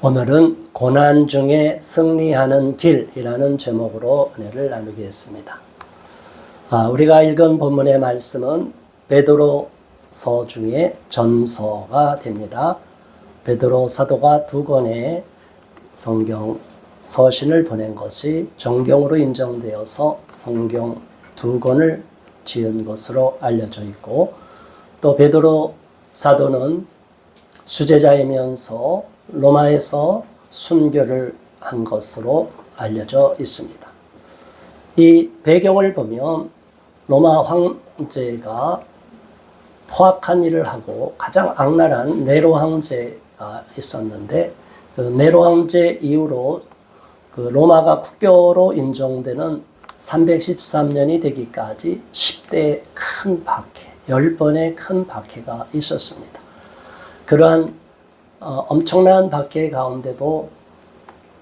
오늘은 고난 중에 승리하는 길이라는 제목으로 은혜를 나누겠습니다. 우리가 읽은 본문의 말씀은 베드로서 중에 전서가 됩니다. 베드로 사도가 두 권의 성경 서신을 보낸 것이 정경으로 인정되어서 성경 두 권을 지은 것으로 알려져 있고, 또 베드로 사도는 수제자이면서 로마에서 순교를 한 것으로 알려져 있습니다. 이 배경을 보면 로마 황제가 포악한 일을 하고 가장 악랄한 네로 황제가 있었는데, 그 네로 황제 이후로 그 로마가 국교로 인정되는 313년이 되기까지 10대의 큰 박해, 10번의 큰 박해가 있었습니다. 그러한 엄청난 박해 가운데도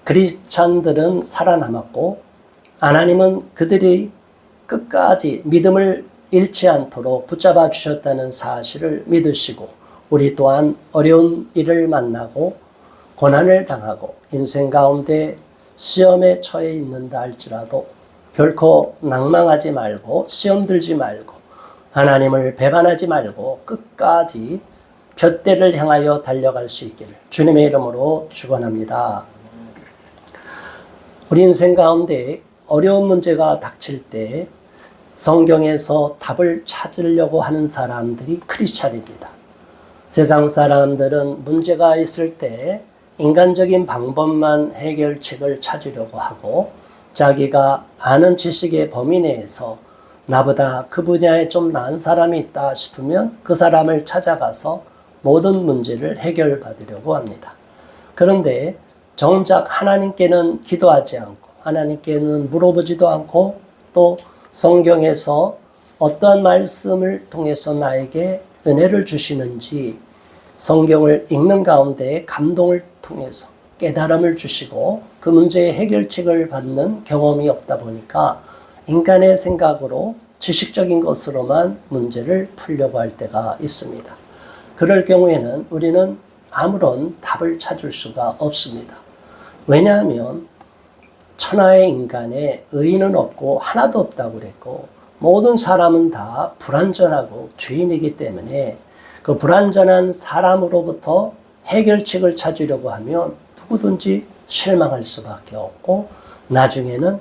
크리스찬들은 살아남았고, 하나님은 그들이 끝까지 믿음을 잃지 않도록 붙잡아 주셨다는 사실을 믿으시고, 우리 또한 어려운 일을 만나고 고난을 당하고 인생 가운데 시험에 처해 있는다 할지라도 결코 낭망하지 말고 시험 들지 말고 하나님을 배반하지 말고 끝까지 둯대를 향하여 달려갈 수 있기를 주님의 이름으로 축원합니다. 우리 인생 가운데 어려운 문제가 닥칠 때 성경에서 답을 찾으려고 하는 사람들이 크리스찬입니다. 세상 사람들은 문제가 있을 때 인간적인 방법만 해결책을 찾으려고 하고, 자기가 아는 지식의 범위 내에서 나보다 그 분야에 좀 나은 사람이 있다 싶으면 그 사람을 찾아가서 모든 문제를 해결받으려고 합니다. 그런데 정작 하나님께는 기도하지 않고 하나님께는 물어보지도 않고, 또 성경에서 어떠한 말씀을 통해서 나에게 은혜를 주시는지 성경을 읽는 가운데 감동을 통해서 깨달음을 주시고 그 문제의 해결책을 받는 경험이 없다 보니까 인간의 생각으로 지식적인 것으로만 문제를 풀려고 할 때가 있습니다. 그럴 경우에는 우리는 아무런 답을 찾을 수가 없습니다. 왜냐하면 천하의 인간에 의인은 없고 하나도 없다고 그랬고, 모든 사람은 다 불완전하고 죄인이기 때문에 그 불완전한 사람으로부터 해결책을 찾으려고 하면 누구든지 실망할 수밖에 없고, 나중에는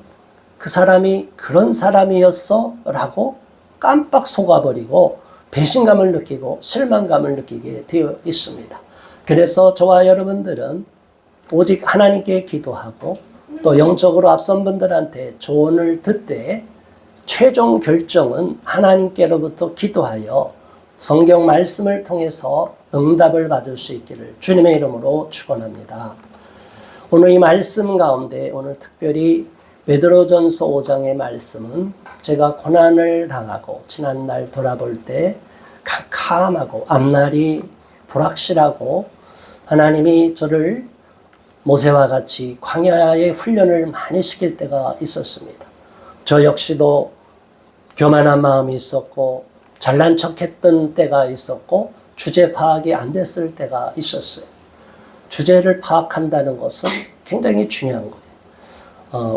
그 사람이 그런 사람이었어? 라고 깜빡 속아버리고 배신감을 느끼고 실망감을 느끼게 되어 있습니다. 그래서 저와 여러분들은 오직 하나님께 기도하고 또 영적으로 앞선 분들한테 조언을 듣되 최종 결정은 하나님께로부터 기도하여 성경 말씀을 통해서 응답을 받을 수 있기를 주님의 이름으로 축원합니다. 오늘 이 말씀 가운데 오늘 특별히 베드로전서 5장의 말씀은 제가 고난을 당하고 지난날 돌아볼 때 캄캄하고 앞날이 불확실하고 하나님이 저를 모세와 같이 광야의 훈련을 많이 시킬 때가 있었습니다. 저 역시도 교만한 마음이 있었고 잘난 척했던 때가 있었고 주제 파악이 안 됐을 때가 있었어요. 주제를 파악한다는 것은 굉장히 중요한 거예요.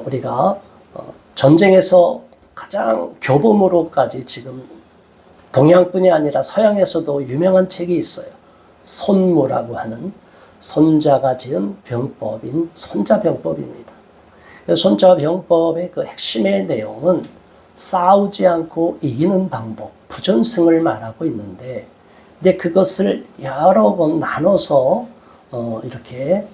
우리가 전쟁에서 가장 교범으로까지 지금 동양뿐이 아니라 서양에서도 유명한 책이 있어요. 손무라고 하는 손자가 지은 병법인 손자병법입니다. 손자병법의 그 핵심의 내용은 싸우지 않고 이기는 방법, 부전승을 말하고 있는데, 근데 그것을 여러 번 나눠서 이렇게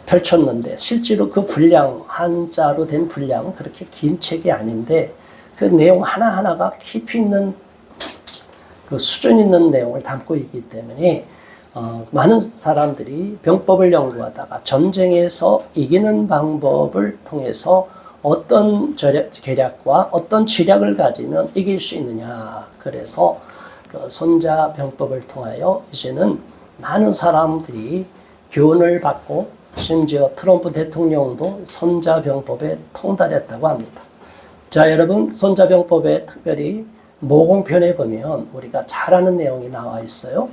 펼쳤는데, 실제로 그 분량, 한자로 된 분량은 그렇게 긴 책이 아닌데 그 내용 하나하나가 깊이 있는 그 수준 있는 내용을 담고 있기 때문에 많은 사람들이 병법을 연구하다가 전쟁에서 이기는 방법을 통해서 어떤 계략과 어떤 지략을 가지면 이길 수 있느냐, 그래서 그 손자병법을 통하여 이제는 많은 사람들이 교훈을 받고 심지어 트럼프 대통령도 손자병법에 통달했다고 합니다. 자, 여러분, 손자병법에 특별히 모공편에 보면 우리가 잘 아는 내용이 나와 있어요.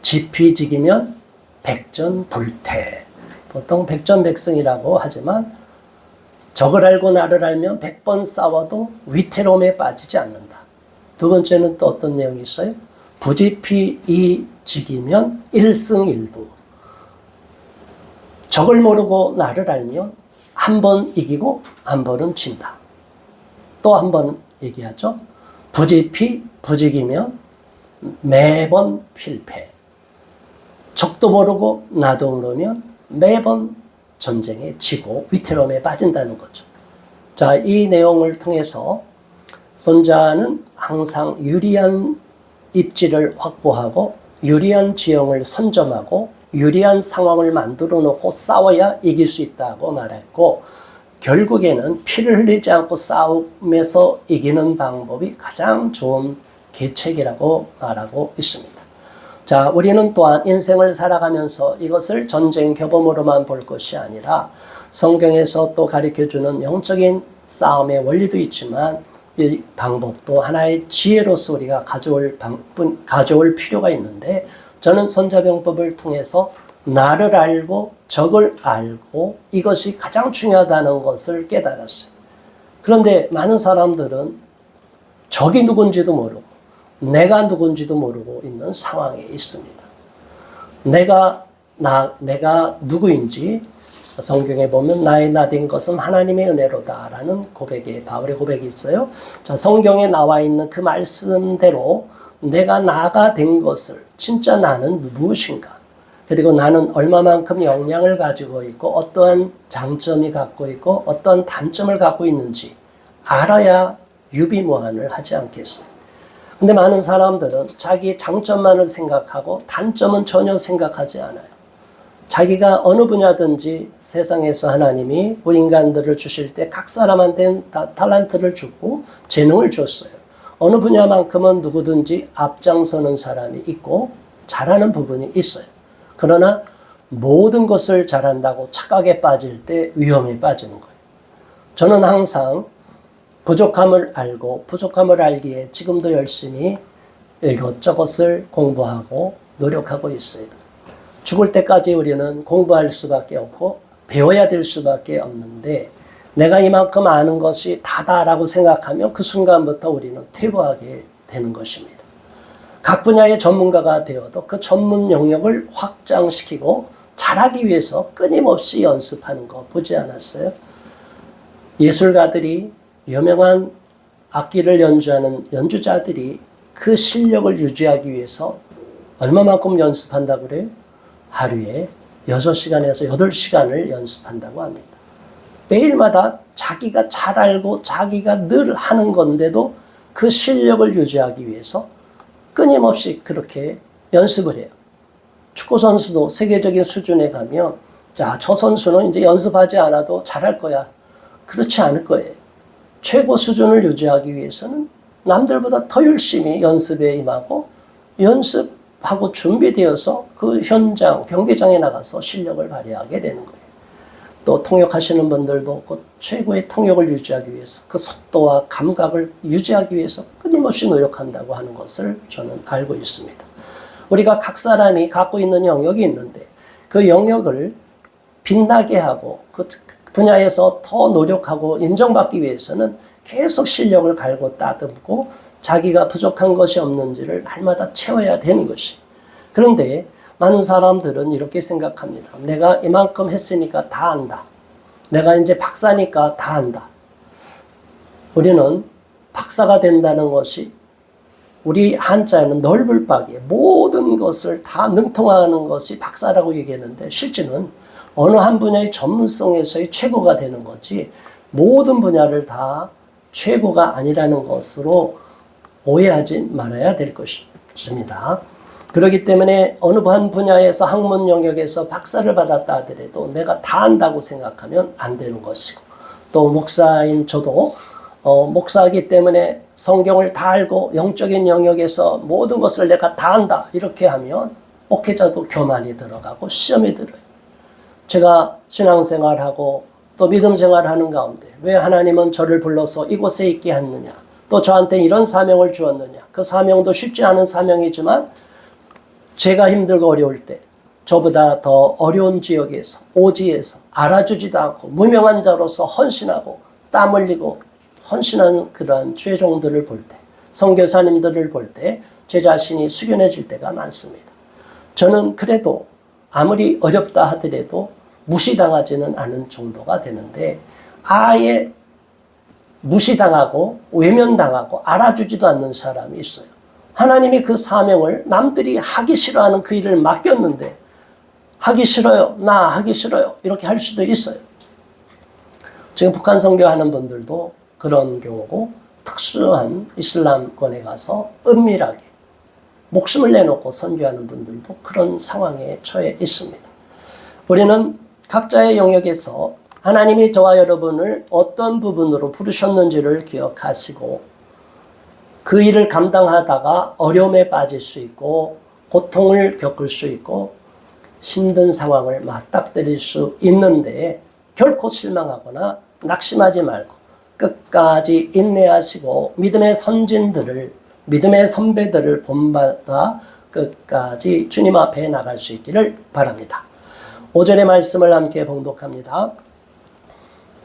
지피지기면 백전불태. 보통 백전백승이라고 하지만 적을 알고 나를 알면 100번 싸워도 위태로움에 빠지지 않는다. 두 번째는 또 어떤 내용이 있어요? 부지피이직이면 일승일부. 적을 모르고 나를 알면 한 번 이기고 한 번은 진다. 또 한 번 얘기하죠. 부직이면 매번 필패. 적도 모르고 나도 모르면 매번 전쟁에 지고 위태로움에 빠진다는 거죠. 자, 이 내용을 통해서 손자는 항상 유리한 입지를 확보하고 유리한 지형을 선점하고 유리한 상황을 만들어 놓고 싸워야 이길 수 있다고 말했고, 결국에는 피를 흘리지 않고 싸움에서 이기는 방법이 가장 좋은 계책이라고 말하고 있습니다. 자, 우리는 또한 인생을 살아가면서 이것을 전쟁 교범으로만 볼 것이 아니라 성경에서 또 가르쳐주는 영적인 싸움의 원리도 있지만 이 방법도 하나의 지혜로서 우리가 가져올 필요가 있는데, 저는 손자병법을 통해서 나를 알고 적을 알고 이것이 가장 중요하다는 것을 깨달았어요. 그런데 많은 사람들은 적이 누군지도 모르고 내가 누군지도 모르고 있는 상황에 있습니다. 내가 누구인지 성경에 보면 나의 나된 것은 하나님의 은혜로다라는 고백에 바울의 고백이 있어요. 자, 성경에 나와 있는 그 말씀대로 내가 나가 된 것을 진짜 나는 무엇인가? 그리고 나는 얼마만큼 역량을 가지고 있고 어떠한 장점이 갖고 있고 어떠한 단점을 갖고 있는지 알아야 유비무환을 하지 않겠어요. 근데 많은 사람들은 자기의 장점만을 생각하고 단점은 전혀 생각하지 않아요. 자기가 어느 분야든지 세상에서 하나님이 우리 인간들을 주실 때 각 사람한테는 탤런트를 주고 재능을 줬어요. 어느 분야만큼은 누구든지 앞장서는 사람이 있고 잘하는 부분이 있어요. 그러나 모든 것을 잘한다고 착각에 빠질 때 위험에 빠지는 거예요. 저는 항상 부족함을 알고 부족함을 알기에 지금도 열심히 이것저것을 공부하고 노력하고 있어요. 죽을 때까지 우리는 공부할 수밖에 없고 배워야 될 수밖에 없는데, 내가 이만큼 아는 것이 다다라고 생각하면 그 순간부터 우리는 퇴보하게 되는 것입니다. 각 분야의 전문가가 되어도 그 전문 영역을 확장시키고 잘하기 위해서 끊임없이 연습하는 거 보지 않았어요? 예술가들이, 유명한 악기를 연주하는 연주자들이 그 실력을 유지하기 위해서 얼마만큼 연습한다고 그래요? 하루에 6시간에서 8시간을 연습한다고 합니다. 매일마다 자기가 잘 알고 자기가 늘 하는 건데도 그 실력을 유지하기 위해서 끊임없이 그렇게 연습을 해요. 축구 선수도 세계적인 수준에 가면 자, 저 선수는 이제 연습하지 않아도 잘할 거야. 그렇지 않을 거예요. 최고 수준을 유지하기 위해서는 남들보다 더 열심히 연습에 임하고 연습하고 준비되어서 그 현장, 경기장에 나가서 실력을 발휘하게 되는 거예요. 또 통역하시는 분들도 그 최고의 통역을 유지하기 위해서 그 속도와 감각을 유지하기 위해서 끊임없이 노력한다고 하는 것을 저는 알고 있습니다. 우리가 각 사람이 갖고 있는 영역이 있는데 그 영역을 빛나게 하고 그 분야에서 더 노력하고 인정받기 위해서는 계속 실력을 갈고 따듬고 자기가 부족한 것이 없는지를 날마다 채워야 되는 것이. 그런데 많은 사람들은 이렇게 생각합니다. 내가 이만큼 했으니까 다 안다. 내가 이제 박사니까 다 안다. 우리는 박사가 된다는 것이 우리 한자에는 넓을 바기에 모든 것을 다 능통하는 것이 박사라고 얘기했는데 실제는 어느 한 분야의 전문성에서의 최고가 되는 거지 모든 분야를 다 최고가 아니라는 것으로 오해하지 말아야 될 것입니다. 그렇기 때문에 어느 한 분야에서 학문 영역에서 박사를 받았다 하더라도 내가 다 안다고 생각하면 안 되는 것이고, 또 목사인 저도 목사이기 때문에 성경을 다 알고 영적인 영역에서 모든 것을 내가 다 안다 이렇게 하면 목회자도 교만이 들어가고 시험이 들어요. 제가 신앙생활하고 또 믿음생활하는 가운데 왜 하나님은 저를 불러서 이곳에 있게 했느냐, 또 저한테 이런 사명을 주었느냐. 그 사명도 쉽지 않은 사명이지만 제가 힘들고 어려울 때 저보다 더 어려운 지역에서, 오지에서 알아주지도 않고 무명한 자로서 헌신하고 땀 흘리고 헌신하는 그러한 죄종들을 볼 때, 선교사님들을 볼 때 제 자신이 숙연해질 때가 많습니다. 저는 그래도 아무리 어렵다 하더라도 무시당하지는 않은 정도가 되는데, 아예 무시당하고 외면당하고 알아주지도 않는 사람이 있어요. 하나님이 그 사명을 남들이 하기 싫어하는 그 일을 맡겼는데 하기 싫어요, 나 하기 싫어요, 이렇게 할 수도 있어요. 지금 북한 선교하는 분들도 그런 경우고, 특수한 이슬람권에 가서 은밀하게 목숨을 내놓고 선교하는 분들도 그런 상황에 처해 있습니다. 우리는 각자의 영역에서 하나님이 저와 여러분을 어떤 부분으로 부르셨는지를 기억하시고, 그 일을 감당하다가 어려움에 빠질 수 있고 고통을 겪을 수 있고 힘든 상황을 맞닥뜨릴 수 있는데, 결코 실망하거나 낙심하지 말고 끝까지 인내하시고 믿음의 선진들을, 믿음의 선배들을 본받아 끝까지 주님 앞에 나갈 수 있기를 바랍니다. 5절의 말씀을 함께 봉독합니다.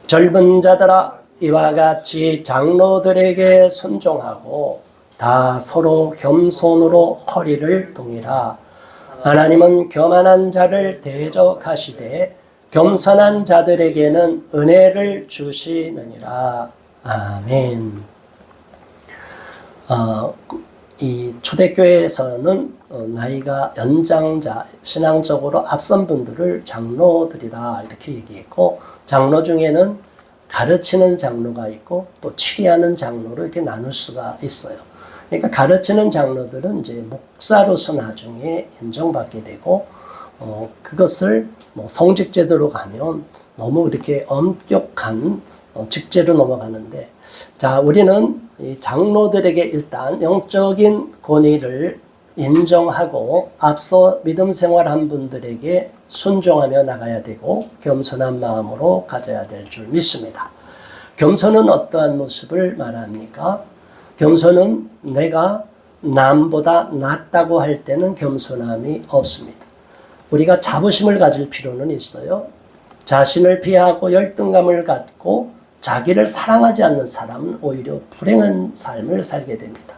젊은 자들아, 이와 같이 장로들에게 순종하고 다 서로 겸손으로 허리를 동이라. 하나님은 교만한 자를 대적하시되 겸손한 자들에게는 은혜를 주시느니라. 아멘. 이 초대교회에서는 나이가 연장자, 신앙적으로 앞선 분들을 장로들이다 이렇게 얘기했고, 장로 중에는 가르치는 장로가 있고 또 치리하는 장로를 이렇게 나눌 수가 있어요. 그러니까 가르치는 장로들은 이제 목사로서 나중에 인정받게 되고, 그것을 뭐 성직제도로 가면 너무 이렇게 엄격한 직제로 넘어가는데, 자, 우리는 이 장로들에게 일단 영적인 권위를 인정하고 앞서 믿음 생활한 분들에게 순종하며 나가야 되고 겸손한 마음으로 가져야 될 줄 믿습니다. 겸손은 어떠한 모습을 말합니까? 겸손은 내가 남보다 낫다고 할 때는 겸손함이 없습니다. 우리가 자부심을 가질 필요는 있어요. 자신을 비하하고 열등감을 갖고 자기를 사랑하지 않는 사람은 오히려 불행한 삶을 살게 됩니다.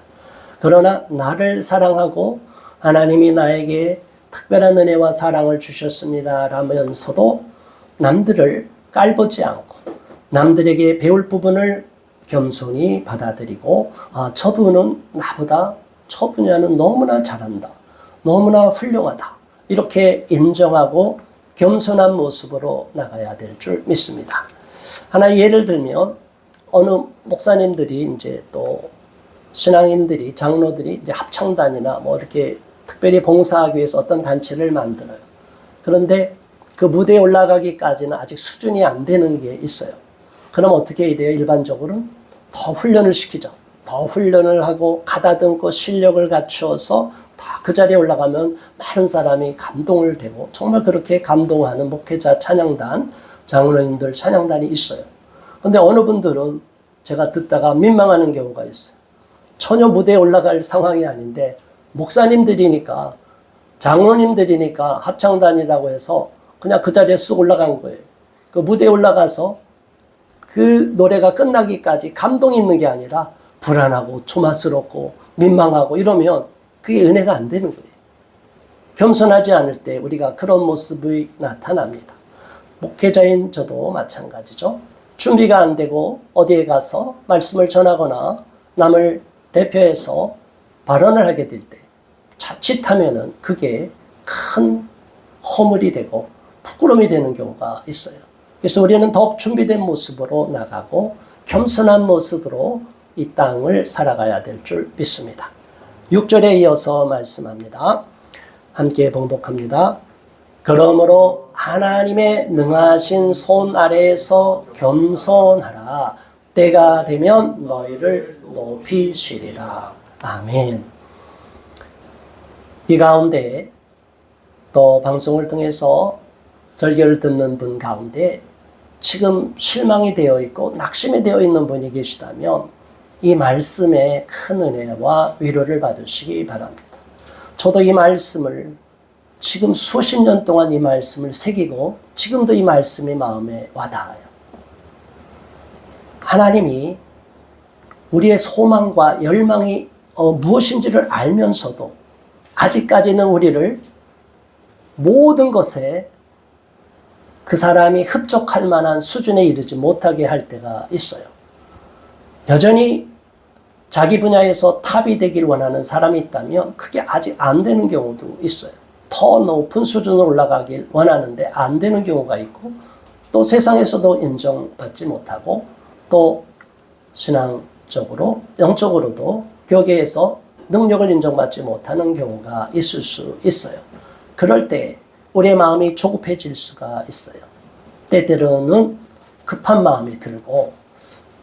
그러나 나를 사랑하고 하나님이 나에게 특별한 은혜와 사랑을 주셨습니다 라면서도 남들을 깔보지 않고 남들에게 배울 부분을 겸손히 받아들이고, 저분은 나보다 저 분야는 너무나 잘한다, 너무나 훌륭하다, 이렇게 인정하고 겸손한 모습으로 나가야 될 줄 믿습니다. 하나 예를 들면, 어느 목사님들이 이제 또 신앙인들이, 장로들이 이제 합창단이나 뭐 이렇게 특별히 봉사하기 위해서 어떤 단체를 만들어요. 그런데 그 무대에 올라가기까지는 아직 수준이 안 되는 게 있어요. 그럼 어떻게 해야 돼요? 일반적으로는 더 훈련을 시키죠. 더 훈련을 하고 가다듬고 실력을 갖추어서 다 그 자리에 올라가면 많은 사람이 감동을 되고, 정말 그렇게 감동하는 목회자 찬양단, 장로님들 찬양단이 있어요. 그런데 어느 분들은 제가 듣다가 민망하는 경우가 있어요. 전혀 무대에 올라갈 상황이 아닌데 목사님들이니까, 장로님들이니까 합창단이라고 해서 그냥 그 자리에 쑥 올라간 거예요. 그 무대에 올라가서 그 노래가 끝나기까지 감동이 있는 게 아니라 불안하고 조마스럽고 민망하고 이러면 그게 은혜가 안 되는 거예요. 겸손하지 않을 때 우리가 그런 모습이 나타납니다. 목회자인 저도 마찬가지죠. 준비가 안 되고 어디에 가서 말씀을 전하거나 남을 대표해서 발언을 하게 될 때 자칫하면은 그게 큰 허물이 되고 부끄러움이 되는 경우가 있어요. 그래서 우리는 더욱 준비된 모습으로 나가고 겸손한 모습으로 이 땅을 살아가야 될 줄 믿습니다. 6절에 이어서 말씀합니다. 함께 봉독합니다. 그러므로 하나님의 능하신 손 아래에서 겸손하라. 때가 되면 너희를 높이시리라. 아멘. 이 가운데 또 방송을 통해서 설교를 듣는 분 가운데 지금 실망이 되어 있고 낙심이 되어 있는 분이 계시다면 이 말씀에 큰 은혜와 위로를 받으시기 바랍니다. 저도 이 말씀을 지금 수십 년 동안 이 말씀을 새기고 지금도 이 말씀이 마음에 와닿아요. 하나님이 우리의 소망과 열망이 무엇인지를 알면서도 아직까지는 우리를 모든 것에 그 사람이 흡족할 만한 수준에 이르지 못하게 할 때가 있어요. 여전히 자기 분야에서 탑이 되길 원하는 사람이 있다면 그게 아직 안 되는 경우도 있어요. 더 높은 수준으로 올라가길 원하는데 안 되는 경우가 있고, 또 세상에서도 인정받지 못하고, 또 신앙적으로 영적으로도 교계에서 능력을 인정받지 못하는 경우가 있을 수 있어요. 그럴 때 우리의 마음이 조급해질 수가 있어요. 때때로는 급한 마음이 들고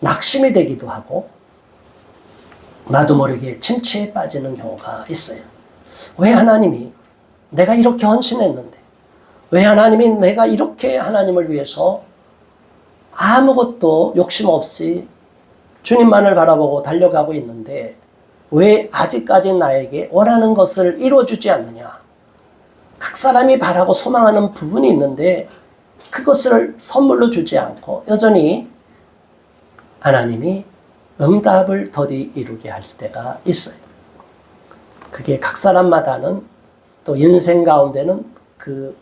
낙심이 되기도 하고 나도 모르게 침체에 빠지는 경우가 있어요. 왜 하나님이 내가 이렇게 헌신했는데, 왜 하나님이 내가 이렇게 하나님을 위해서 아무것도 욕심 없이 주님만을 바라보고 달려가고 있는데 왜 아직까지 나에게 원하는 것을 이루어주지 않느냐. 각 사람이 바라고 소망하는 부분이 있는데 그것을 선물로 주지 않고 여전히 하나님이 응답을 더디 이루게 할 때가 있어요. 그게 각 사람마다는 또 인생 가운데는 그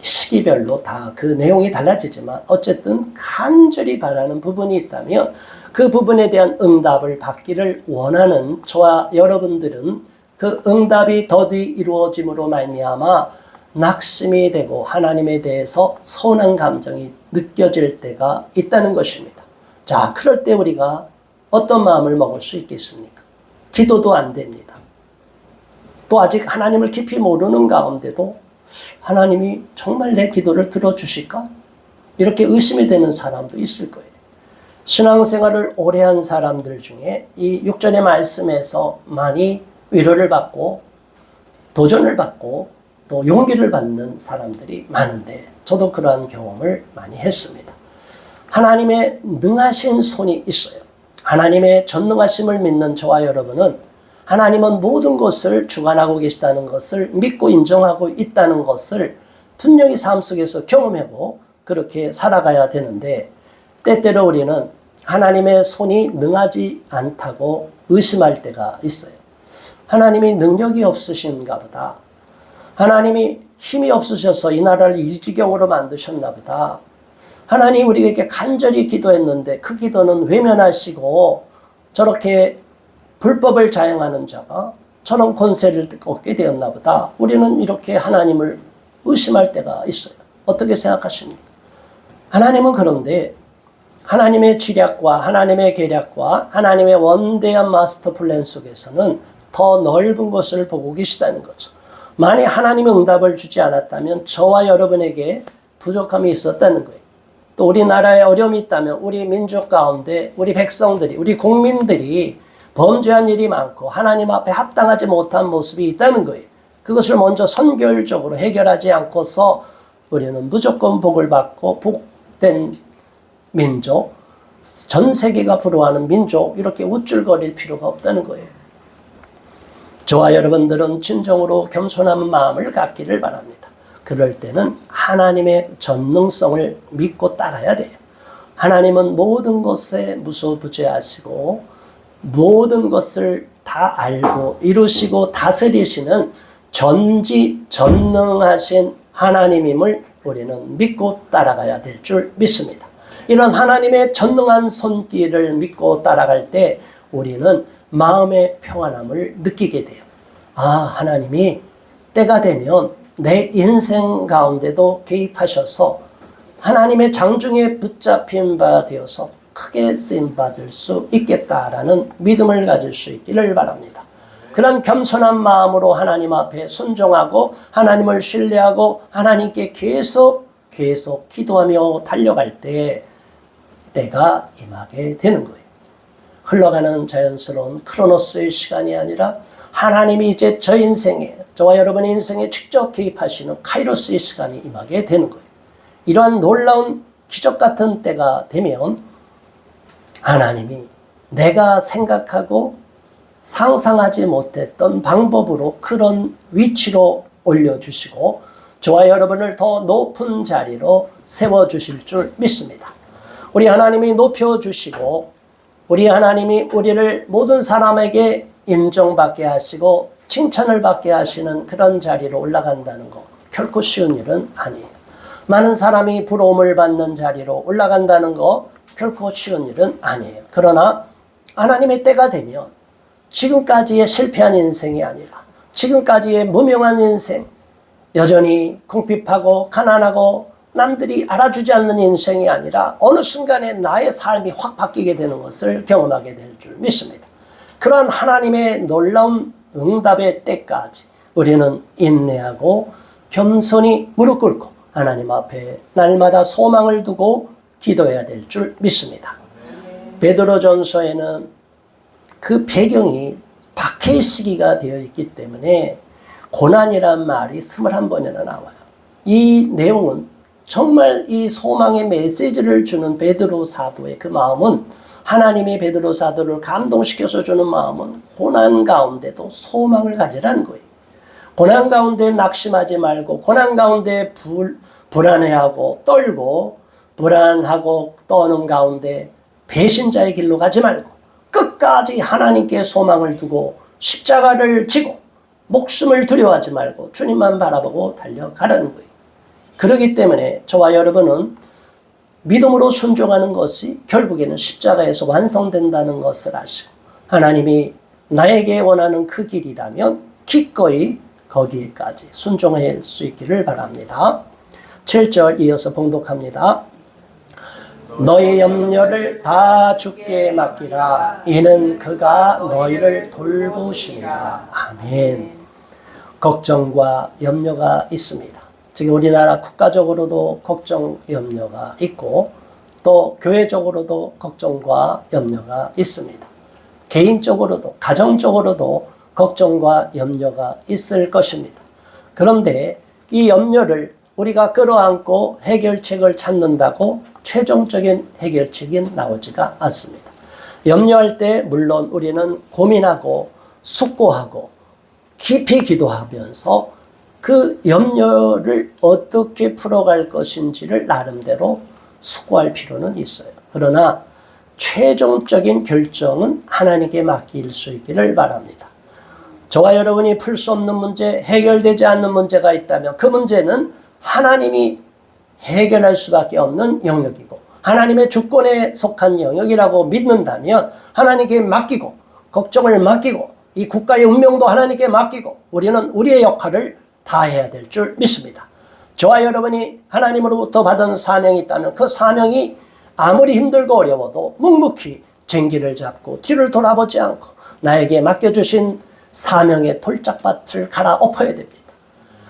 시기별로 다 그 내용이 달라지지만 어쨌든 간절히 바라는 부분이 있다면 그 부분에 대한 응답을 받기를 원하는 저와 여러분들은 그 응답이 더디 이루어짐으로 말미암아 낙심이 되고 하나님에 대해서 서운한 감정이 느껴질 때가 있다는 것입니다. 자, 그럴 때 우리가 어떤 마음을 먹을 수 있겠습니까? 기도도 안 됩니다. 또 아직 하나님을 깊이 모르는 가운데도 하나님이 정말 내 기도를 들어주실까? 이렇게 의심이 되는 사람도 있을 거예요. 신앙생활을 오래 한 사람들 중에 이 6절의 말씀에서 많이 위로를 받고 도전을 받고 또 용기를 받는 사람들이 많은데 저도 그러한 경험을 많이 했습니다. 하나님의 능하신 손이 있어요. 하나님의 전능하심을 믿는 저와 여러분은 하나님은 모든 것을 주관하고 계시다는 것을 믿고 인정하고 있다는 것을 분명히 삶 속에서 경험하고 그렇게 살아가야 되는데, 때때로 우리는 하나님의 손이 능하지 않다고 의심할 때가 있어요. 하나님이 능력이 없으신가 보다. 하나님이 힘이 없으셔서 이 나라를 이 지경으로 만드셨나 보다. 하나님 우리에게 간절히 기도했는데 그 기도는 외면하시고 저렇게 불법을 자행하는 자가 저런 권세를 얻게 되었나 보다. 우리는 이렇게 하나님을 의심할 때가 있어요. 어떻게 생각하십니까? 하나님은 그런데 하나님의 지략과 하나님의 계략과 하나님의 원대한 마스터 플랜 속에서는 더 넓은 것을 보고 계시다는 거죠. 만약 하나님이 응답을 주지 않았다면 저와 여러분에게 부족함이 있었다는 거예요. 또 우리나라에 어려움이 있다면 우리 민족 가운데 우리 백성들이, 우리 국민들이 범죄한 일이 많고 하나님 앞에 합당하지 못한 모습이 있다는 거예요. 그것을 먼저 선결적으로 해결하지 않고서 우리는 무조건 복을 받고 복된 민족, 전 세계가 부러워하는 민족, 이렇게 우쭐거릴 필요가 없다는 거예요. 저와 여러분들은 진정으로 겸손한 마음을 갖기를 바랍니다. 그럴 때는 하나님의 전능성을 믿고 따라야 돼요. 하나님은 모든 것에 무소부재하시고 모든 것을 다 알고 이루시고 다스리시는 전지전능하신 하나님임을 우리는 믿고 따라가야 될 줄 믿습니다. 이런 하나님의 전능한 손길을 믿고 따라갈 때 우리는 마음의 평안함을 느끼게 돼요. 아, 하나님이 때가 되면 내 인생 가운데도 개입하셔서 하나님의 장중에 붙잡힌 바 되어서 크게 쓰임받을 수 있겠다라는 믿음을 가질 수 있기를 바랍니다. 그런 겸손한 마음으로 하나님 앞에 순종하고 하나님을 신뢰하고 하나님께 계속 기도하며 달려갈 때 때가 임하게 되는 거예요. 흘러가는 자연스러운 크로노스의 시간이 아니라 하나님이 이제 저 인생에, 저와 여러분의 인생에 직접 개입하시는 카이로스의 시간이 임하게 되는 거예요. 이러한 놀라운 기적 같은 때가 되면 하나님이 내가 생각하고 상상하지 못했던 방법으로 그런 위치로 올려주시고 저와 여러분을 더 높은 자리로 세워주실 줄 믿습니다. 우리 하나님이 높여주시고 우리 하나님이 우리를 모든 사람에게 인정받게 하시고 칭찬을 받게 하시는 그런 자리로 올라간다는 거 결코 쉬운 일은 아니에요. 많은 사람이 부러움을 받는 자리로 올라간다는 거 결코 쉬운 일은 아니에요. 그러나 하나님의 때가 되면 지금까지의 실패한 인생이 아니라 지금까지의 무명한 인생, 여전히 궁핍하고 가난하고 남들이 알아주지 않는 인생이 아니라 어느 순간에 나의 삶이 확 바뀌게 되는 것을 경험하게 될 줄 믿습니다. 그러한 하나님의 놀라운 응답의 때까지 우리는 인내하고 겸손히 무릎 꿇고 하나님 앞에 날마다 소망을 두고 기도해야 될 줄 믿습니다. 베드로전서에는 그 배경이 박해의 시기가 되어 있기 때문에 고난이란 말이 21번이나 나와요. 이 내용은 정말 이 소망의 메시지를 주는 베드로 사도의 그 마음은 하나님이 베드로 사도를 감동시켜서 주는 마음은 고난 가운데도 소망을 가지라는 거예요. 고난 가운데 낙심하지 말고 고난 가운데 불안해하고 떨고 불안하고 떠는 가운데 배신자의 길로 가지 말고 끝까지 하나님께 소망을 두고 십자가를 지고 목숨을 두려워하지 말고 주님만 바라보고 달려가라는 거예요. 그렇기 때문에 저와 여러분은 믿음으로 순종하는 것이 결국에는 십자가에서 완성된다는 것을 아시고 하나님이 나에게 원하는 그 길이라면 기꺼이 거기에까지 순종할 수 있기를 바랍니다. 7절 이어서 봉독합니다. 너희 염려를 다 주께 맡기라. 이는 그가 너희를 돌보십니다. 아멘. 걱정과 염려가 있습니다. 지금 우리나라 국가적으로도 걱정, 염려가 있고 또 교회적으로도 걱정과 염려가 있습니다. 개인적으로도 가정적으로도 걱정과 염려가 있을 것입니다. 그런데 이 염려를 우리가 끌어안고 해결책을 찾는다고 최종적인 해결책이 나오지가 않습니다. 염려할 때 물론 우리는 고민하고 숙고하고 깊이 기도하면서 그 염려를 어떻게 풀어갈 것인지를 나름대로 숙고할 필요는 있어요. 그러나 최종적인 결정은 하나님께 맡길 수 있기를 바랍니다. 저와 여러분이 풀 수 없는 문제, 해결되지 않는 문제가 있다면 그 문제는 하나님이 해결할 수밖에 없는 영역이고 하나님의 주권에 속한 영역이라고 믿는다면 하나님께 맡기고 걱정을 맡기고 이 국가의 운명도 하나님께 맡기고 우리는 우리의 역할을 다해야 될 줄 믿습니다. 저와 여러분이 하나님으로부터 받은 사명이 있다면 그 사명이 아무리 힘들고 어려워도 묵묵히 쟁기를 잡고 뒤를 돌아보지 않고 나에게 맡겨주신 사명의 돌짝밭을 갈아엎어야 됩니다.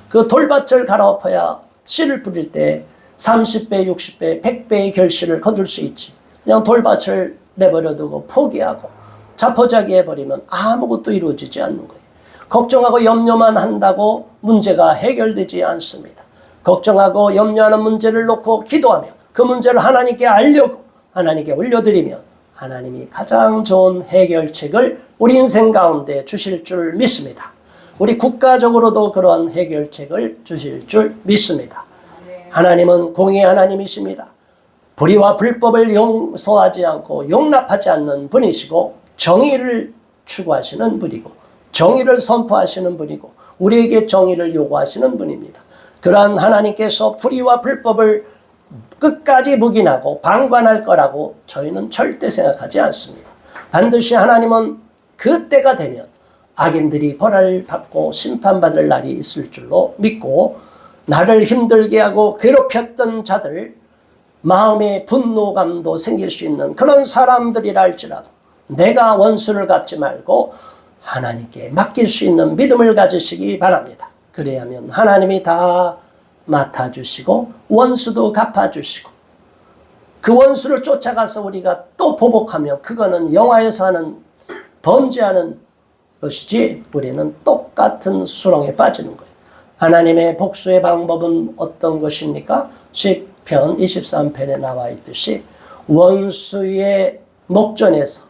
그 돌밭을 갈아엎어야 씨를 뿌릴 때 30배, 60배, 100배의 결실을 거둘 수 있지. 그냥 돌밭을 내버려두고 포기하고 자포자기 해버리면 아무것도 이루어지지 않는 거예요. 걱정하고 염려만 한다고 문제가 해결되지 않습니다. 걱정하고 염려하는 문제를 놓고 기도하며 그 문제를 하나님께 알려고 하나님께 올려드리면 하나님이 가장 좋은 해결책을 우리 인생 가운데 주실 줄 믿습니다. 우리 국가적으로도 그런 해결책을 주실 줄 믿습니다. 하나님은 공의의 하나님이십니다. 불의와 불법을 용서하지 않고 용납하지 않는 분이시고 정의를 추구하시는 분이고 정의를 선포하시는 분이고 우리에게 정의를 요구하시는 분입니다. 그러한 하나님께서 불의와 불법을 끝까지 묵인하고 방관할 거라고 저희는 절대 생각하지 않습니다. 반드시 하나님은 그때가 되면 악인들이 벌을 받고 심판받을 날이 있을 줄로 믿고 나를 힘들게 하고 괴롭혔던 자들 마음의 분노감도 생길 수 있는 그런 사람들이라 할지라도 내가 원수를 갚지 말고 하나님께 맡길 수 있는 믿음을 가지시기 바랍니다. 그래야면 하나님이 다 맡아주시고 원수도 갚아주시고 그 원수를 쫓아가서 우리가 또 보복하면 그거는 영화에서 하는 범죄하는 것이지 우리는 똑같은 수렁에 빠지는 거예요. 하나님의 복수의 방법은 어떤 것입니까? 시편 23편에 나와 있듯이 원수의 목전에서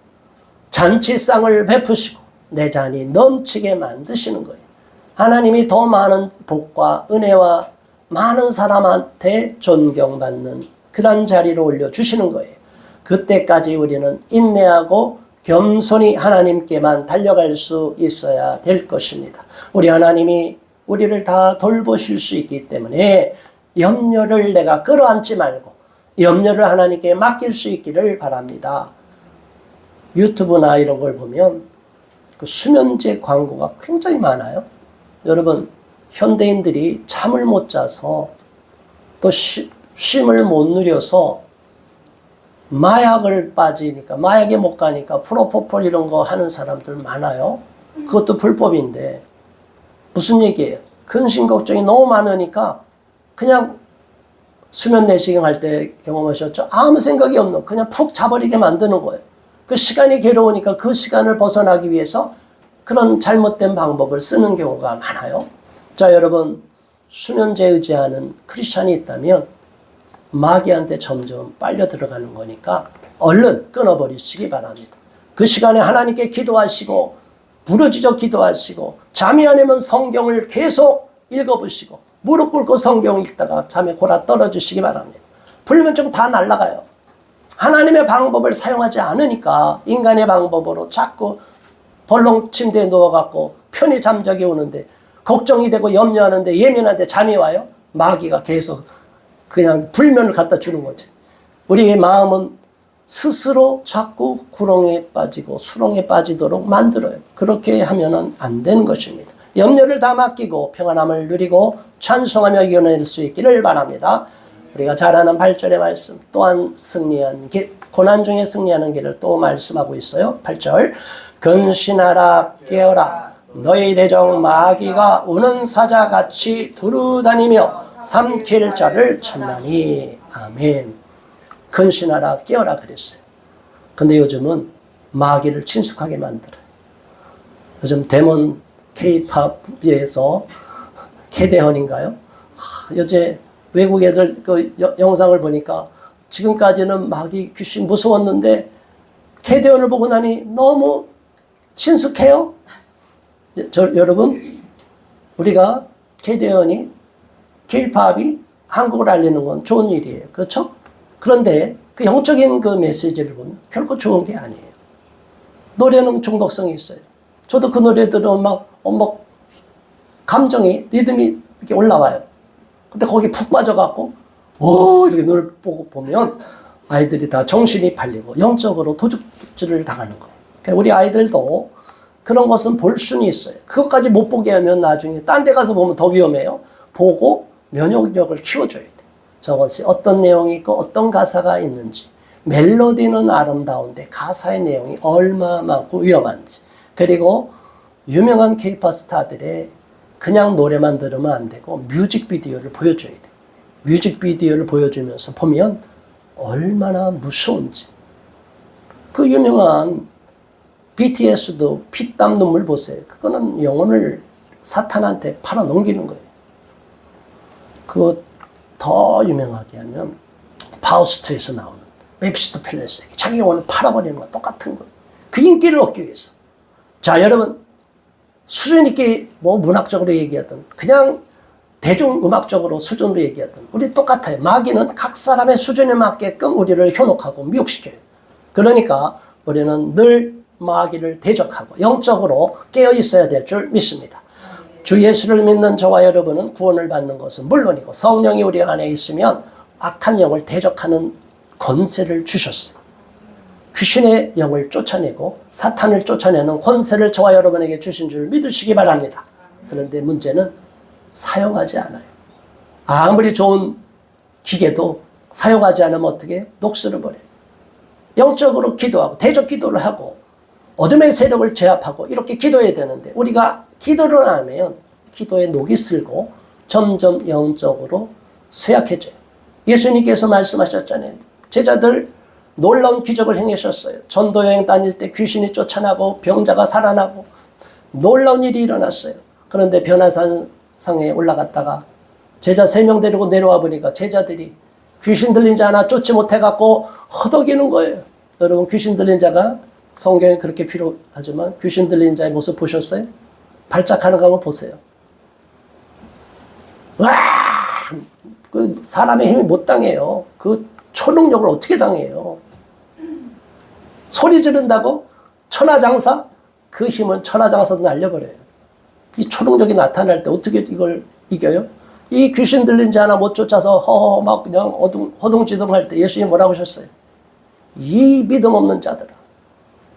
잔치상을 베푸시고 내 잔이 넘치게 만드시는 거예요. 하나님이 더 많은 복과 은혜와 많은 사람한테 존경받는 그런 자리로 올려주시는 거예요. 그때까지 우리는 인내하고 겸손히 하나님께만 달려갈 수 있어야 될 것입니다. 우리 하나님이 우리를 다 돌보실 수 있기 때문에 염려를 내가 끌어안지 말고 염려를 하나님께 맡길 수 있기를 바랍니다. 유튜브나 이런 걸 보면 그 수면제 광고가 굉장히 많아요. 여러분, 현대인들이 잠을 못 자서 또 쉼을 못 누려서 마약을 빠지니까, 마약에 못 가니까 프로포폴 이런 거 하는 사람들 많아요. 그것도 불법인데 무슨 얘기예요? 근심 걱정이 너무 많으니까 그냥 수면 내시경 할 때 경험하셨죠? 아무 생각이 없는, 그냥 푹 자버리게 만드는 거예요. 그 시간이 괴로우니까 그 시간을 벗어나기 위해서 그런 잘못된 방법을 쓰는 경우가 많아요. 자, 여러분, 수면제 의지하는 크리스찬이 있다면 마귀한테 점점 빨려 들어가는 거니까 얼른 끊어버리시기 바랍니다. 그 시간에 하나님께 기도하시고 부르짖어 기도하시고 잠이 안 오면 성경을 계속 읽어보시고 무릎 꿇고 성경 읽다가 잠에 골아 떨어지시기 바랍니다. 불면증 다 날아가요. 하나님의 방법을 사용하지 않으니까 인간의 방법으로 자꾸 벌렁 침대에 누워갖고 편히 잠자기 오는데 걱정이 되고 염려하는데 예민한데 잠이 와요. 마귀가 계속 그냥 불면을 갖다 주는 거지. 우리의 마음은 스스로 자꾸 구렁에 빠지고 수렁에 빠지도록 만들어요. 그렇게 하면 안 되는 것입니다. 염려를 다 맡기고 평안함을 누리고 찬송하며 이겨낼 수 있기를 바랍니다. 우리가 잘 아는 8절의 말씀, 또한 승리한 길, 고난 중에 승리하는 길을 또 말씀하고 있어요. 8절, 근신하라 깨어라 너희 대적 마귀가 우는 사자같이 두루다니며 삼킬 자를 찾나니. 아멘. 근신하라 깨어라 그랬어요. 근데 요즘은 마귀를 친숙하게 만들어요. 요즘 데몬 K-팝에서 캐대헌인가요? 요새 외국 애들 그 영상을 보니까 지금까지는 마귀 귀신 무서웠는데 캐대헌을 보고 나니 너무 친숙해요. 여러분, 우리가 캐대헌이 K-팝이 한국을 알리는 건 좋은 일이에요. 그렇죠? 그런데 그 영적인 그 메시지를 보면 결코 좋은 게 아니에요. 노래는 중독성이 있어요. 저도 그 노래 들으면 막 감정이, 리듬이 이렇게 올라와요. 근데 거기 푹 빠져갖고, 이렇게 노래 보고 보면 아이들이 다 정신이 팔리고 영적으로 도둑질을 당하는 거예요. 그러니까 우리 아이들도 그런 것은 볼 수는 있어요. 그것까지 못 보게 하면 나중에 딴 데 가서 보면 더 위험해요. 보고 면역력을 키워줘야 돼요. 저것이 어떤 내용이 있고 어떤 가사가 있는지, 멜로디는 아름다운데 가사의 내용이 얼마 많고 위험한지, 그리고 유명한 K-팝 스타들의 그냥 노래만 들으면 안 되고 뮤직비디오를 보여줘야 돼요. 뮤직비디오를 보여주면서 보면 얼마나 무서운지. 그 유명한 BTS도 피땀 눈물 보세요. 그거는 영혼을 사탄한테 팔아 넘기는 거예요. 그거 더 유명하게 하면 파우스트에서 나오는 메피스토펠레스, 자기 영혼을 팔아버리는 거와 똑같은 거예요. 그 인기를 얻기 위해서. 자, 여러분, 수준 있게 문학적으로 얘기하든 그냥 대중음악적으로 수준으로 얘기하든 우리 똑같아요. 마귀는 각 사람의 수준에 맞게끔 우리를 현혹하고 미혹시켜요. 그러니까 우리는 늘 마귀를 대적하고 영적으로 깨어 있어야 될 줄 믿습니다. 주 예수를 믿는 저와 여러분은 구원을 받는 것은 물론이고 성령이 우리 안에 있으면 악한 영을 대적하는 권세를 주셨어요. 귀신의 영을 쫓아내고 사탄을 쫓아내는 권세를 저와 여러분에게 주신 줄 믿으시기 바랍니다. 그런데 문제는 사용하지 않아요. 아무리 좋은 기계도 사용하지 않으면 어떻게? 녹슬어 버려요. 영적으로 기도하고 대적 기도를 하고 어둠의 세력을 제압하고 이렇게 기도해야 되는데 우리가 기도를 안 하면 기도에 녹이 슬고 점점 영적으로 쇠약해져요. 예수님께서 말씀하셨잖아요. 제자들 놀라운 기적을 행하셨어요. 전도여행 다닐 때 귀신이 쫓아나고 병자가 살아나고 놀라운 일이 일어났어요. 그런데 변화산상에 올라갔다가 제자 3명 데리고 내려와 보니까 제자들이 귀신 들린 자 하나 쫓지 못해갖고 허덕이는 거예요. 여러분, 귀신 들린 자가 성경에 그렇게 필요하지만 귀신 들린 자의 모습 보셨어요? 발작하는 거 한번 보세요. 와! 그 사람의 힘이 못 당해요. 그 초능력을 어떻게 당해요? 소리 지른다고 천하장사? 그 힘은 천하장사도 날려버려요. 이 초능력이 나타날 때 어떻게 이걸 이겨요? 이 귀신 들린 자 하나 못 쫓아서 허허 막 그냥 허둥지둥 할 때 예수님이 뭐라고 하셨어요? 이 믿음 없는 자들아.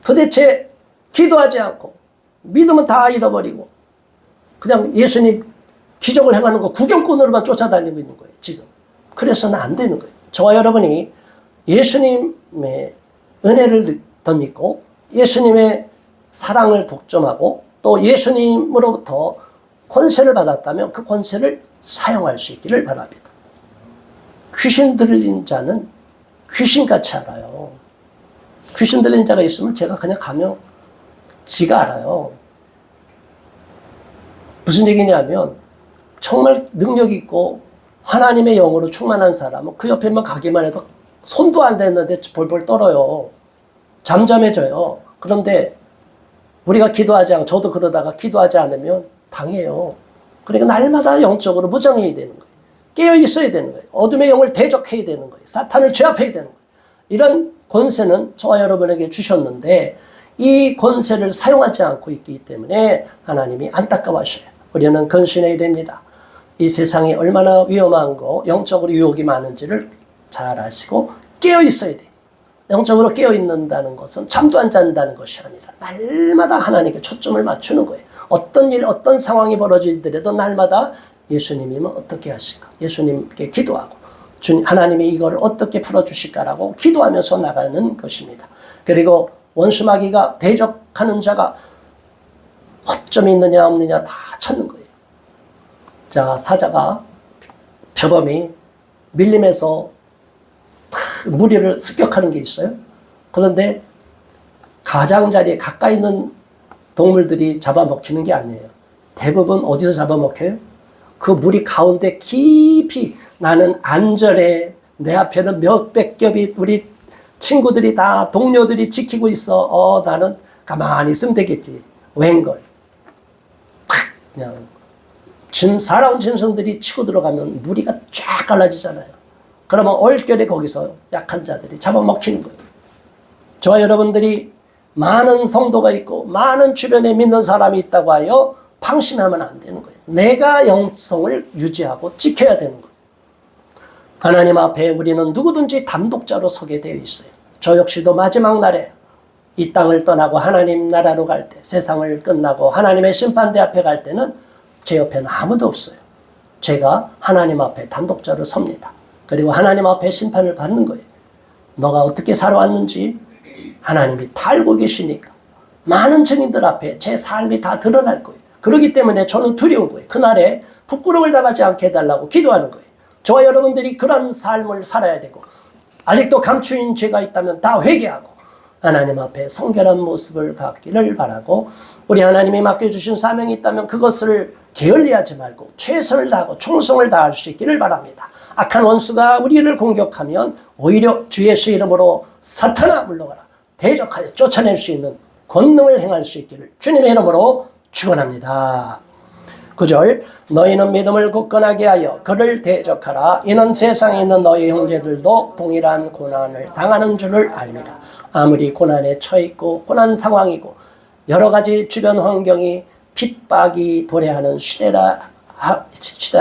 도대체 기도하지 않고 믿음은 다 잃어버리고 그냥 예수님 기적을 행하는 거 구경꾼으로만 쫓아다니고 있는 거예요. 지금. 그래서는 안 되는 거예요. 저와 여러분이 예수님의 은혜를 덧입고 예수님의 사랑을 독점하고 또 예수님으로부터 권세를 받았다면 그 권세를 사용할 수 있기를 바랍니다. 귀신 들린 자는 귀신같이 알아요. 귀신 들린 자가 있으면 제가 그냥 가면 지가 알아요. 무슨 얘기냐면 정말 능력 있고 하나님의 영으로 충만한 사람은 그 옆에만 가기만 해도 손도 안 댔는데 벌벌 떨어요. 잠잠해져요. 그런데 우리가 기도하지 않고 저도 그러다가 기도하지 않으면 당해요. 그러니까 날마다 영적으로 무장해야 되는 거예요. 깨어 있어야 되는 거예요. 어둠의 영을 대적해야 되는 거예요. 사탄을 제압해야 되는 거예요. 이런 권세는 저와 여러분에게 주셨는데 이 권세를 사용하지 않고 있기 때문에 하나님이 안타까워하셔요. 우리는 근신해야 됩니다. 이 세상이 얼마나 위험한 거, 영적으로 유혹이 많은지를 잘 아시고 깨어 있어야 돼요. 영적으로 깨어 있는다는 것은 잠도 안 잔다는 것이 아니라 날마다 하나님께 초점을 맞추는 거예요. 어떤 일, 어떤 상황이 벌어지더라도 날마다 예수님이면 어떻게 하실까? 예수님께 기도하고 하나님이 이걸 어떻게 풀어주실까라고 기도하면서 나가는 것입니다. 그리고 원수마귀가 대적하는 자가 허점이 있느냐 없느냐 다 찾는 거예요. 자, 사자가 표범이 밀림에서 무리를 습격하는 게 있어요. 그런데 가장자리에 가까이 있는 동물들이 잡아먹히는 게 아니에요. 대부분 어디서 잡아먹혀요? 그 무리 가운데 깊이 나는 안전해. 내 앞에는 몇백 겹이 우리 친구들이 다 동료들이 지키고 있어. 나는 가만히 있으면 되겠지. 웬걸. 탁 그냥 살아온 짐승들이 치고 들어가면 무리가 쫙 갈라지잖아요. 그러면 얼결에 거기서 약한 자들이 잡아먹히는 거예요. 저와 여러분들이 많은 성도가 있고 많은 주변에 믿는 사람이 있다고 하여 방심하면 안 되는 거예요. 내가 영성을 유지하고 지켜야 되는 거예요. 하나님 앞에 우리는 누구든지 단독자로 서게 되어 있어요. 저 역시도 마지막 날에 이 땅을 떠나고 하나님 나라로 갈 때, 세상을 끝나고 하나님의 심판대 앞에 갈 때는 제 옆에는 아무도 없어요. 제가 하나님 앞에 단독자로 섭니다. 그리고 하나님 앞에 심판을 받는 거예요. 너가 어떻게 살아왔는지 하나님이 다 알고 계시니까 많은 증인들 앞에 제 삶이 다 드러날 거예요. 그렇기 때문에 저는 두려운 거예요. 그날에 부끄러움을 당하지 않게 해달라고 기도하는 거예요. 저와 여러분들이 그런 삶을 살아야 되고 아직도 감추인 죄가 있다면 다 회개하고 하나님 앞에 성결한 모습을 갖기를 바라고 우리 하나님이 맡겨주신 사명이 있다면 그것을 게을리하지 말고 최선을 다하고 충성을 다할 수 있기를 바랍니다. 악한 원수가 우리를 공격하면 오히려 주 예수 이름으로 사탄아 물러가라 대적하여 쫓아낼 수 있는 권능을 행할 수 있기를 주님의 이름으로 축원합니다. 9절 너희는 믿음을 굳건하게 하여 그를 대적하라. 이는 세상에 있는 너희 형제들도 동일한 고난을 당하는 줄을 압니다. 아무리 고난에 처해있고 고난 상황이고 여러 가지 주변 환경이 핍박이 도래하는 시대라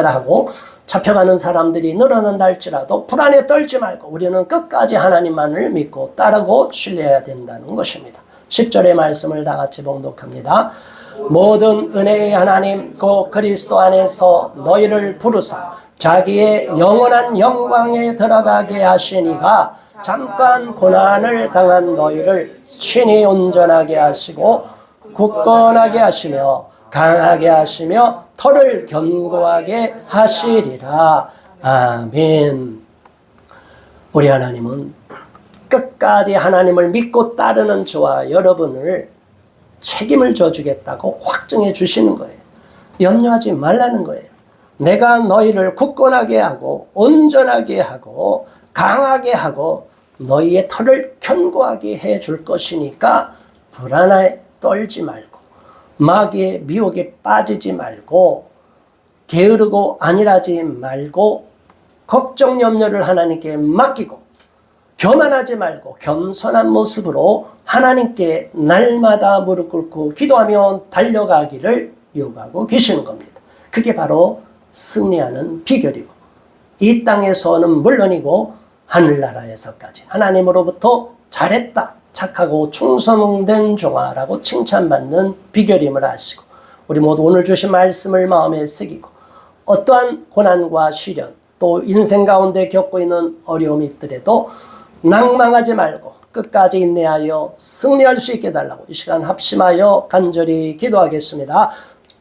하고 잡혀가는 사람들이 늘어난다 할지라도 불안에 떨지 말고 우리는 끝까지 하나님만을 믿고 따르고 신뢰해야 된다는 것입니다. 10절의 말씀을 다 같이 봉독합니다. 모든 은혜의 하나님 곧 그리스도 안에서 너희를 부르사 자기의 영원한 영광에 들어가게 하시니가 잠깐 고난을 당한 너희를 친히 온전하게 하시고 굳건하게 하시며 강하게 하시며 터를 견고하게 하시리라. 아멘. 우리 하나님은 끝까지 하나님을 믿고 따르는 저와 여러분을 책임을 져주겠다고 확정해 주시는 거예요. 염려하지 말라는 거예요. 내가 너희를 굳건하게 하고 온전하게 하고 강하게 하고 너희의 털을 견고하게 해 줄 것이니까 불안해 떨지 말고 마귀의 미혹에 빠지지 말고 게으르고 안일하지 말고 걱정 염려를 하나님께 맡기고 교만하지 말고 겸손한 모습으로 하나님께 날마다 무릎 꿇고 기도하며 달려가기를 요구하고 계시는 겁니다. 그게 바로 승리하는 비결이고 이 땅에서는 물론이고 하늘나라에서까지 하나님으로부터 잘했다, 착하고 충성된 종아라고 칭찬받는 비결임을 아시고 우리 모두 오늘 주신 말씀을 마음에 새기고 어떠한 고난과 시련 또 인생 가운데 겪고 있는 어려움이 있더라도 낭망하지 말고 끝까지 인내하여 승리할 수 있게 달라고 이 시간 합심하여 간절히 기도하겠습니다.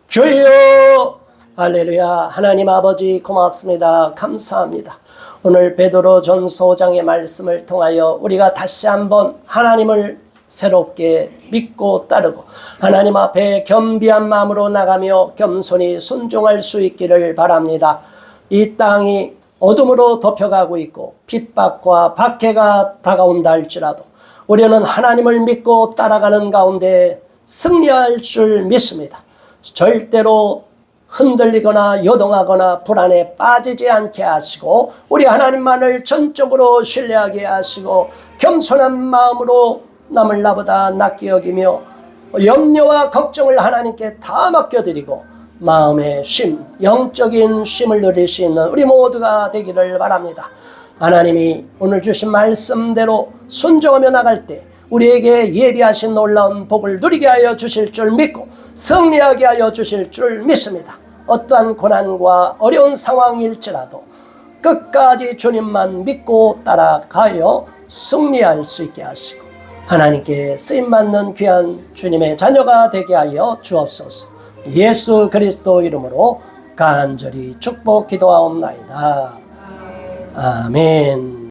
주여 할렐루야. 하나님 아버지 고맙습니다. 감사합니다. 오늘 베드로 전서 5장의 말씀을 통하여 우리가 다시 한번 하나님을 새롭게 믿고 따르고 하나님 앞에 겸비한 마음으로 나가며 겸손히 순종할 수 있기를 바랍니다. 이 땅이 어둠으로 덮여가고 있고 핍박과 박해가 다가온다 할지라도 우리는 하나님을 믿고 따라가는 가운데 승리할 줄 믿습니다. 절대로 흔들리거나 요동하거나 불안에 빠지지 않게 하시고 우리 하나님만을 전적으로 신뢰하게 하시고 겸손한 마음으로 남을 나보다 낫게 여기며 염려와 걱정을 하나님께 다 맡겨드리고 마음의 쉼, 영적인 쉼을 누릴 수 있는 우리 모두가 되기를 바랍니다. 하나님이 오늘 주신 말씀대로 순종하며 나갈 때 우리에게 예비하신 놀라운 복을 누리게 하여 주실 줄 믿고 승리하게 하여 주실 줄 믿습니다. 어떠한 고난과 어려운 상황일지라도 끝까지 주님만 믿고 따라가여 승리할 수 있게 하시고 하나님께 쓰임받는 귀한 주님의 자녀가 되게 하여 주옵소서. 예수 그리스도 이름으로 간절히 축복 기도하옵나이다. 아멘.